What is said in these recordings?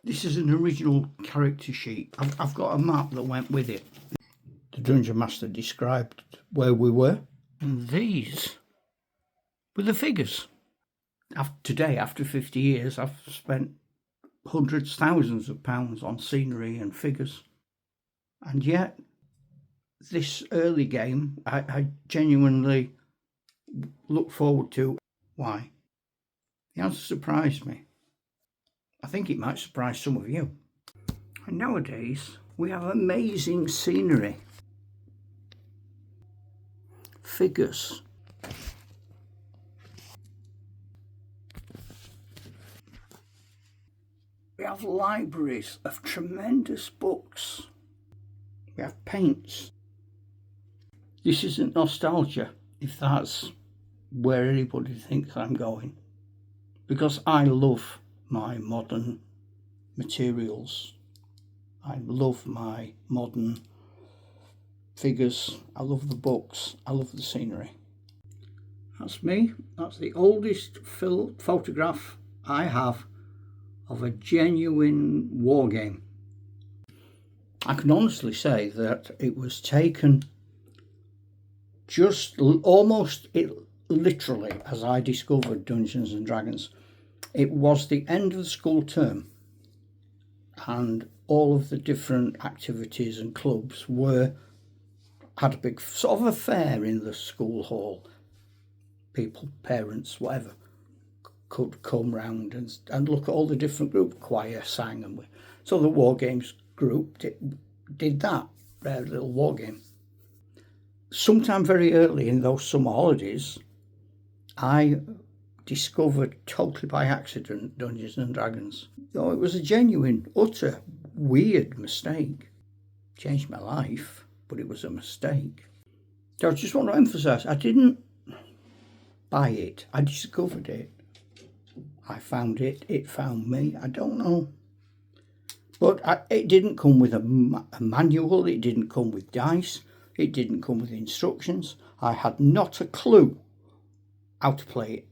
This is an original character sheet. I've got a map that went with it. The Dungeon Master described where we were. And these were the figures. Today, after 50 years, I've spent hundreds, thousands of pounds on scenery and figures. And yet, this early game, I genuinely look forward to. Why? The answer surprised me. I think it might surprise some of you. And nowadays, we have amazing scenery, figures, we have libraries of tremendous books, we have paints. This isn't nostalgia, if that's where anybody thinks I'm going, because I love my modern materials. I love my modern figures. I love the books. I love the scenery. That's me. That's the oldest photograph I have of a genuine war game. I can honestly say that it was taken just almost literally as I discovered Dungeons and Dragons. It was the end of the school term, and all of the different activities and clubs had a big sort of affair in the school hall. People, parents, whatever, could come round and look at all the different groups. Choir sang, and so the war games group did that, their little war game. Sometime very early in those summer holidays, I discovered totally by accident Dungeons and Dragons. Though it was a genuine, utter, weird mistake. Changed my life, but it was a mistake. So I just want to emphasise, I didn't buy it, I discovered it. I found it, it found me, I don't know. But it didn't come with a manual, it didn't come with dice, it didn't come with instructions. I had not a clue how to play it.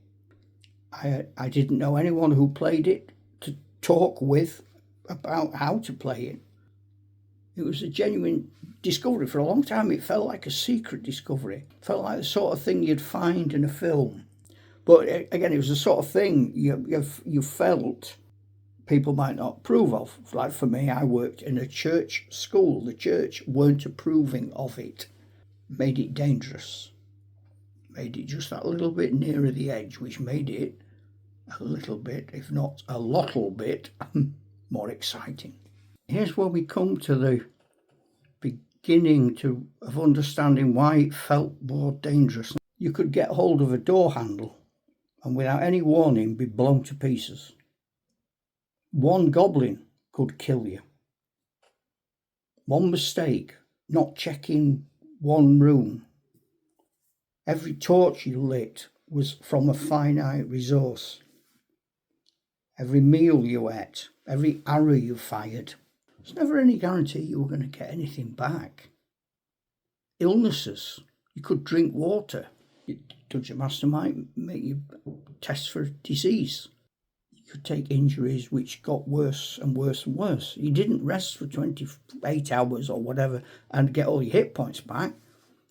I didn't know anyone who played it to talk with about how to play it. It was a genuine discovery. For a long time, it felt like a secret discovery. It felt like the sort of thing you'd find in a film. But again, it was the sort of thing you felt people might not approve of. Like for me, I worked in a church school. The church weren't approving of it. Made it dangerous. Made it just that little bit nearer the edge, which made it a little bit, if not a lottle bit, more exciting. Here's where we come to the beginning of understanding why it felt more dangerous. You could get hold of a door handle and without any warning be blown to pieces. One goblin could kill you. One mistake, not checking one room. Every torch you lit was from a finite resource. Every meal you ate, every arrow you fired, there's never any guarantee you were going to get anything back. Illnesses, you could drink water. The Dungeon Master might make you test for disease. You could take injuries which got worse and worse and worse. You didn't rest for 28 hours or whatever and get all your hit points back.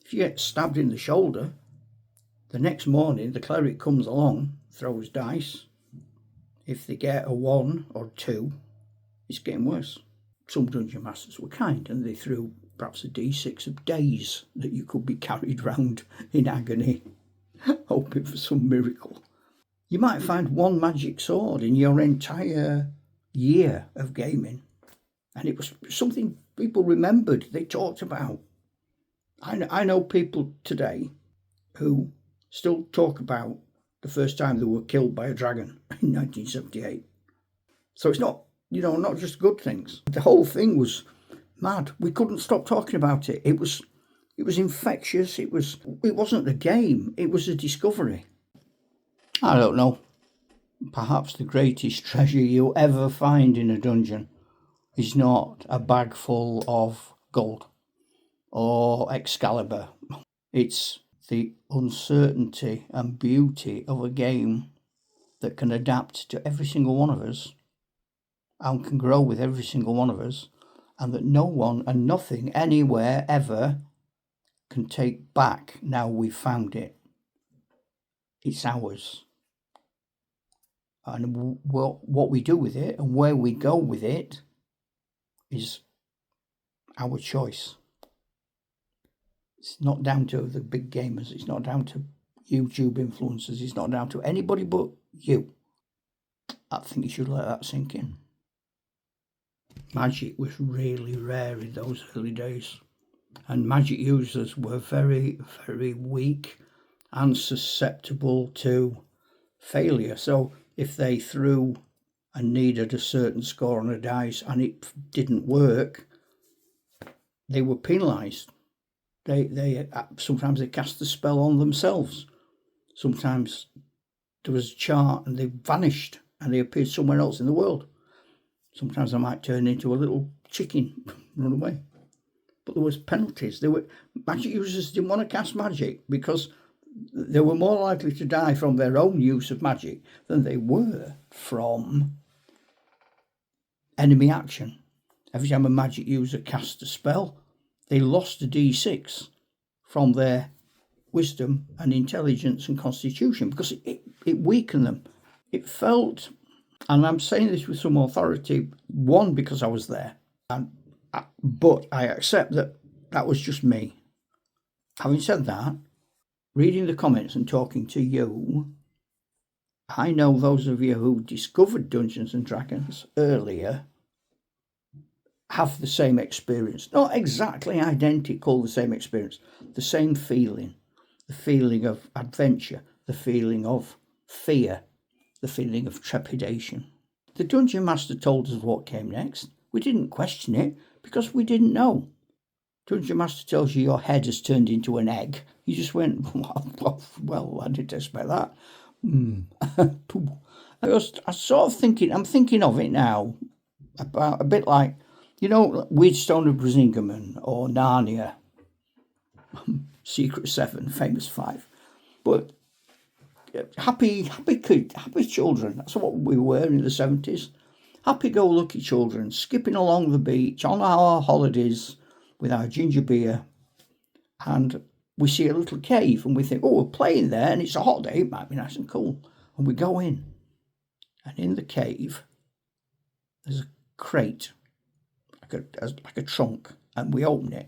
If you get stabbed in the shoulder, the next morning the cleric comes along, throws dice. If they get a 1 or 2, it's getting worse. Some Dungeon Masters were kind and they threw perhaps a D6 of days that you could be carried round in agony, hoping for some miracle. You might find one magic sword in your entire year of gaming, and it was something people remembered, they talked about. I know people today who still talk about the first time they were killed by a dragon in 1978. So it's not, not just good things. The whole thing was mad. We couldn't stop talking about it. It was infectious. It wasn't a game. It was a discovery. I don't know. Perhaps the greatest treasure you'll ever find in a dungeon is not a bag full of gold or Excalibur. It's the uncertainty and beauty of a game that can adapt to every single one of us and can grow with every single one of us, and that no one and nothing anywhere ever can take back now we've found it. It's ours. And what we do with it and where we go with it is our choice. It's not down to the big gamers. It's not down to YouTube influencers. It's not down to anybody but you. I think you should let that sink in. Magic was really rare in those early days. And magic users were very, very weak and susceptible to failure. So if they threw and needed a certain score on a dice and it didn't work, they were penalised. They sometimes they cast the spell on themselves. Sometimes there was a chart and they vanished and they appeared somewhere else in the world. Sometimes I might turn into a little chicken, run away. But there was penalties. Magic users didn't want to cast magic because they were more likely to die from their own use of magic than they were from enemy action. Every time a magic user cast a spell, they lost a d6 from their wisdom and intelligence and constitution because it weakened them. It felt, and I'm saying this with some authority, one, because I was there, but I accept that was just me. Having said that, reading the comments and talking to you, I know those of you who discovered Dungeons and Dragons earlier have the same experience. Not exactly identical, the same experience, the same feeling, the feeling of adventure, the feeling of fear, the feeling of trepidation. The Dungeon Master told us what came next. We didn't question it because we didn't know. Dungeon Master tells you your head has turned into an egg. You just went, well, I didn't expect that. I'm thinking of it now, about a bit like, Wheatstone of Brisingamen or Narnia, Secret 7, Famous 5. But happy children, that's what we were in the 70s. Happy-go-lucky children, skipping along the beach on our holidays with our ginger beer, and we see a little cave and we think, we're playing there and it's a hot day, it might be nice and cool. And we go in, and in the cave there's a crate, like a trunk, and we open it,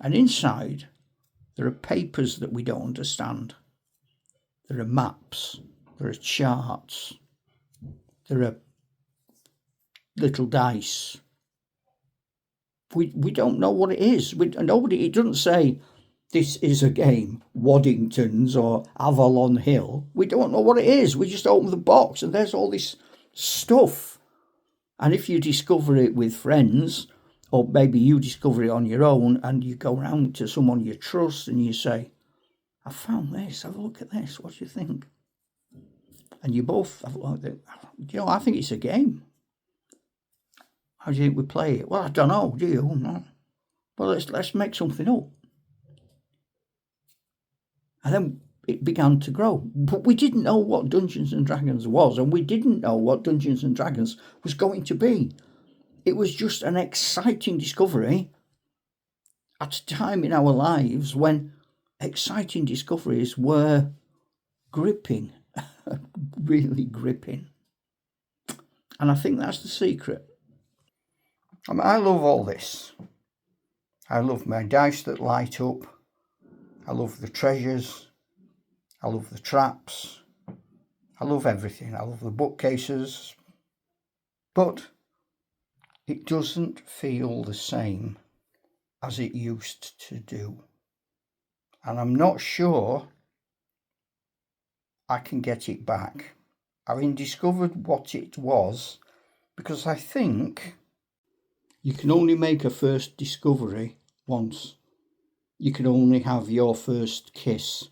and inside there are papers that we don't understand. There are maps, there are charts, there are little dice. We don't know what it is. It doesn't say this is a game, Waddington's or Avalon Hill. We don't know what it is. We just open the box and there's all this stuff. And if you discover it with friends, or maybe you discover it on your own and you go round to someone you trust and you say, I found this, have a look at this, what do you think? And you both have a look at it. I think it's a game. How do you think we play it? Well, I don't know, do you? No. Well, let's make something up. And then it began to grow. But we didn't know what Dungeons and Dragons was, and we didn't know what Dungeons and Dragons was going to be. It was just an exciting discovery at a time in our lives when exciting discoveries were gripping, really gripping. And I think that's the secret. I love all this. I love my dice that light up. I love the treasures. I love the traps. I love everything. I love the bookcases. But it doesn't feel the same as it used to do. And I'm not sure I can get it back. Having discovered what it was, because I think you can only make a first discovery once. You can only have your first kiss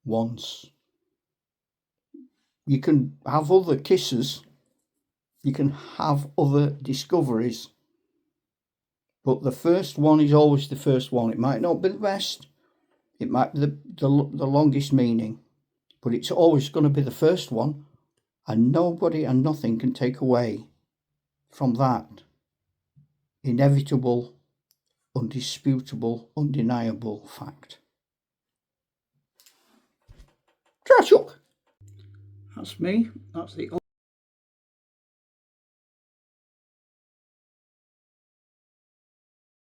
once. You can have other kisses. You can have other discoveries. But the first one is always the first one. It might not be the best. It might be the longest meaning. But it's always going to be the first one. And nobody and nothing can take away from that inevitable, undisputable, undeniable fact. Try Chuck. That's me. That's the